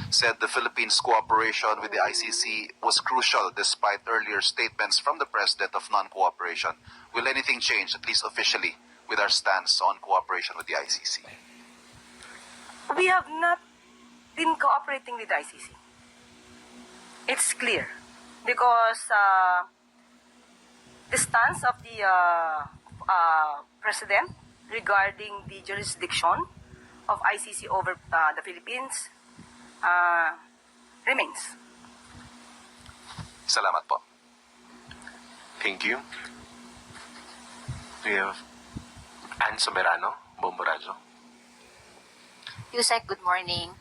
said the Philippines' cooperation with the ICC was crucial despite earlier statements from the President of non-cooperation. Will anything change, at least officially, with our stance on cooperation with the ICC? We have not been cooperating with the ICC. It's clear because the stance of the President regarding the jurisdiction of ICC over the Philippines remains. Salamat po. Thank you. We have Ann Soberano, Bombo Radyo. Yusek, good morning.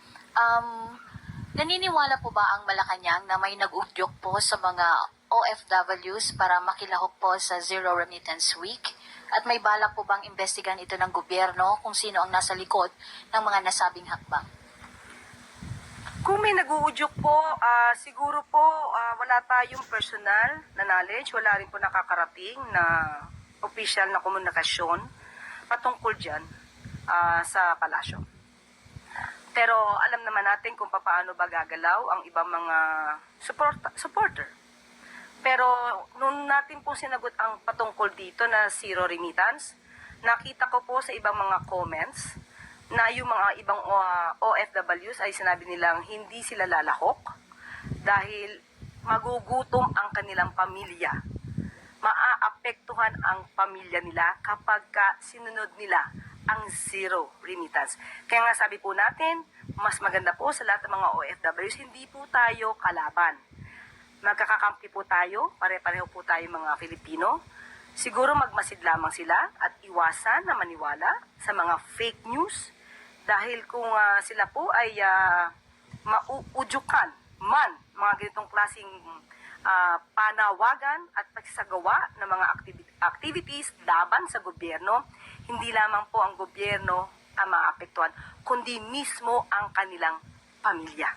Naniniwala po ba ang Malacanang na may nag-udyok po sa mga OFWs para makilahok po sa Zero Remittance Week? At may balak po bang investigan ito ng gobyerno kung sino ang nasa likod ng mga nasabing hakbang? Kung may nag-uudyok po, siguro po wala tayong personal na knowledge, wala rin po nakakarating na official na komunikasyon patungkol dyan sa palasyo. Pero alam naman natin kung paano ba gagalaw ang ibang mga supporter. Pero nung natin po sinagot ang patungkol dito na zero remittance, nakita ko po sa ibang mga comments na yung mga ibang OFWs ay sinabi nilang hindi sila lalahok dahil magugutom ang kanilang pamilya. Maaapektuhan ang pamilya nila kapag sinunod nila ang zero remittance. Kaya nga sabi po natin, mas maganda po sa lahat ng mga OFWs, hindi po tayo kalaban. Magkakakampi po tayo, pare-pareho po tayo mga Filipino. Siguro magmasid lamang sila at iwasan na maniwala sa mga fake news dahil kung sila po ay mauudyukan man mga ganitong klaseng panawagan at pagsasagawa ng mga activities laban sa gobyerno, hindi lamang po ang gobyerno ang maapektuhan, kundi mismo ang kanilang pamilya.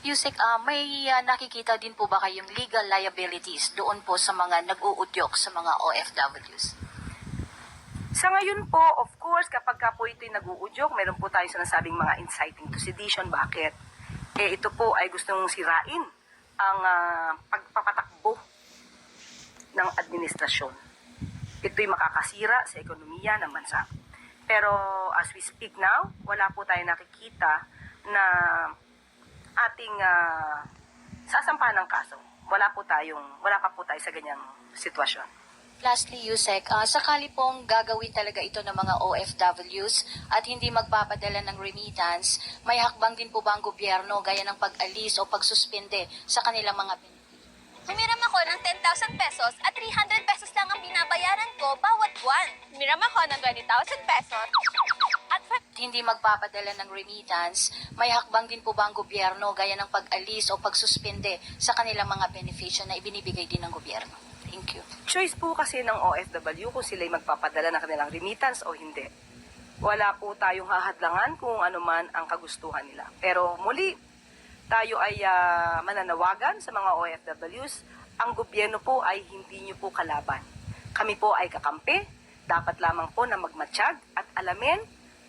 Yusek, may nakikita din po ba kayong legal liabilities doon po sa mga nag-uudyok sa mga OFWs? Sa ngayon po, of course, kapag po ito'y nag-uudyok, meron po tayong sinasabing mga inciting to sedition. Bakit? Ito po ay gustong sirain ang pagpapatakbo ng administrasyon. Ito'y makakasira sa ekonomiya ng bansa. Pero as we speak now, wala po tayong nakikita na ating sasampahan ng kaso. Wala pa po tayo sa ganyang sitwasyon. Lastly, Yusek, sakali pong gagawin talaga ito ng mga OFWs at hindi magpapadala ng remittance, may hakbang din po ba ang gobyerno gaya ng pag-alis o pagsuspende sa kanilang mga benefits? Humiram ako ng 10,000 pesos at 300 pesos lang ang binabayaran ko bawat buwan. Humiram ako ng 20,000 pesos at hindi magpapadala ng remittance, may hakbang din po ba ang gobyerno gaya ng pag-alis o pagsuspende sa kanilang mga benepisyo na ibinibigay din ng gobyerno? Thank you. Choice po kasi ng OFW kung sila'y magpapadala ng kanilang remittance o hindi. Wala po tayong hahadlangan kung ano man ang kagustuhan nila. Pero muli, tayo ay mananawagan sa mga OFWs. Ang gobyerno po ay hindi nyo po kalaban. Kami po ay kakampi. Dapat lamang po na magmatsyag at alamin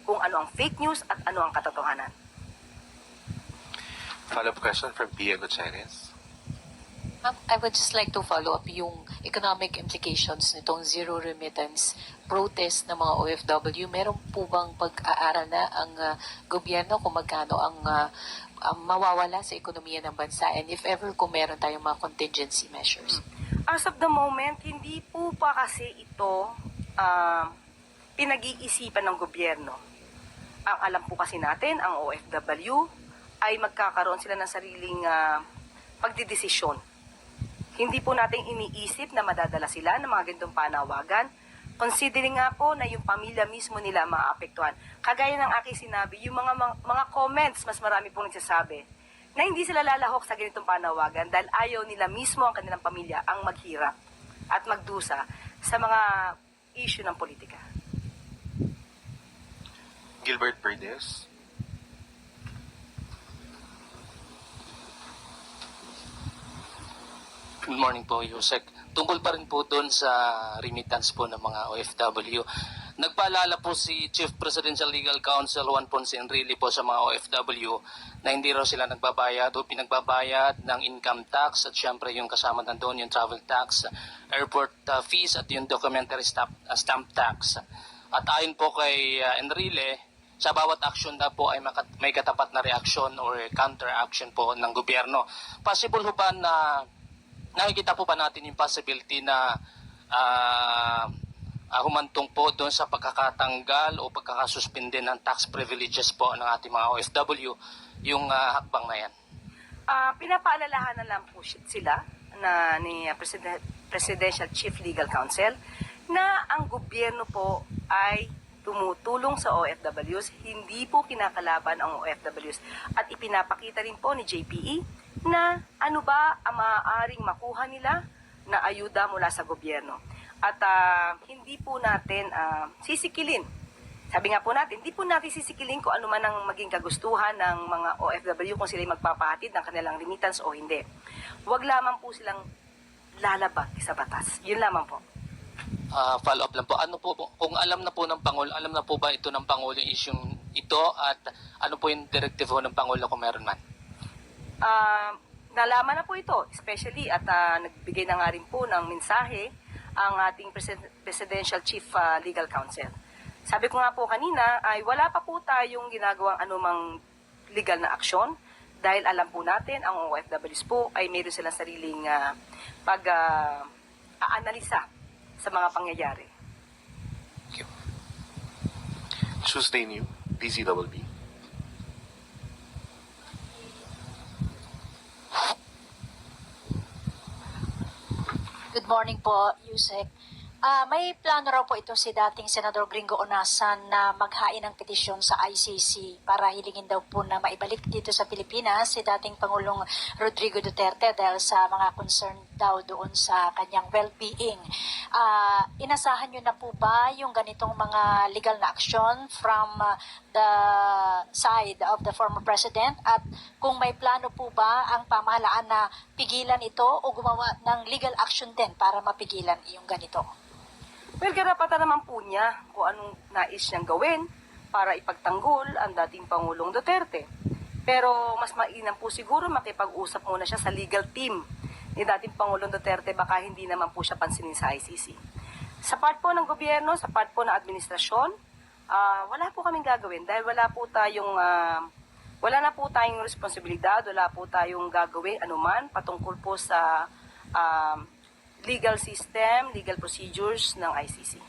kung ano ang fake news at ano ang katotohanan. Follow-up question from Pia Gutierrez. I would just like to follow up yung economic implications nitong zero remittance protest ng mga OFW. Meron po bang pag-aaral na ang gobyerno kung magkano ang mawawala sa ekonomiya ng bansa and if ever kung meron tayong mga contingency measures? As of the moment, hindi po pa kasi ito pinag-iisipan ng gobyerno. Ang alam po kasi natin, ang OFW ay magkakaroon sila ng sariling pagdidesisyon. Hindi po natin iniisip na madadala sila ng mga ganitong panawagan. Considering nga po na yung pamilya mismo nila maapektuhan. Kagaya ng aking sinabi, yung mga comments, mas marami pong nagsasabi na hindi sila lalahok sa ganitong panawagan dahil ayaw nila mismo ang kanilang pamilya ang maghirap at magdusa sa mga issue ng politika. Gilbert Verdes. Good morning po, Yusek. Tungkol pa rin po doon sa remittance po ng mga OFW. Nagpaalala po si Chief Presidential Legal Counsel Juan Ponce Enrile po sa mga OFW na hindi raw sila nagbabayad o pinagbabayad ng income tax at syempre yung kasama nandoon yung travel tax, airport fees at yung documentary stamp tax. At ayon po kay Enrile, sa bawat action na po ay may katapat na reaksyon or counter action po ng gobyerno. Possible po ba na nakikita po ba natin yung possibility na humantong po doon sa pagkakatanggal o pagkakasuspinde ng tax privileges po ng ating mga OFW yung hakbang na yan? Pinapaalalahan na lang po sila na ni Presidential Chief Legal Counsel na ang gobyerno po ay tumutulong sa OFWs, hindi po kinakalaban ang OFWs. At ipinapakita rin po ni JPE na ano ba ang maaaring makuha nila na ayuda mula sa gobyerno. At hindi po natin sisikilin. Sabi nga po natin, hindi po natin sisikilin kung ano man ang maging kagustuhan ng mga OFW kung sila magpapahatid ng kanilang remittance o hindi. Huwag lamang po silang lalabag sa batas. Yun lamang po. Follow up lang po. Ano po, kung alam na po ng Pangulo, alam na po ba ito ng Pangulo yung issue ito at ano po yung directive ng Pangulo kung meron man? Nalaman na po ito, especially at nagbigay na nga rin po ng mensahe ang ating Presidential Chief Legal Counsel. Sabi ko nga po kanina ay wala pa po tayong ginagawang anumang legal na aksyon dahil alam po natin ang OFWs po ay mayroon silang sariling pag-aanalisa sa mga pangyayari. Thank you. Tuesday New, DZBB. Good morning po, Yusek. May plano raw po ito si dating Senador Gringo Onasan na maghain ng petisyon sa ICC para hilingin daw po na maibalik dito sa Pilipinas si dating Pangulong Rodrigo Duterte dahil sa mga concern daw doon sa kanyang well-being. Inasahan nyo na po ba yung ganitong mga legal na action from the side of the former president? At kung may plano po ba ang pamahalaan na pigilan ito o gumawa ng legal action din para mapigilan yung ganito? Well, karapatan naman po niya kung anong nais niyang gawin para ipagtanggol ang dating Pangulong Duterte. Pero mas mainam po siguro makipag-usap muna siya sa legal team ni dating Pangulong Duterte, baka hindi naman po siya pansinin sa ICC. Sa part po ng gobyerno, sa part po ng administrasyon, wala po kaming gagawin dahil wala na po tayong responsibilidad, wala po tayong gagawin anuman patungkol po sa legal system, legal procedures ng ICC.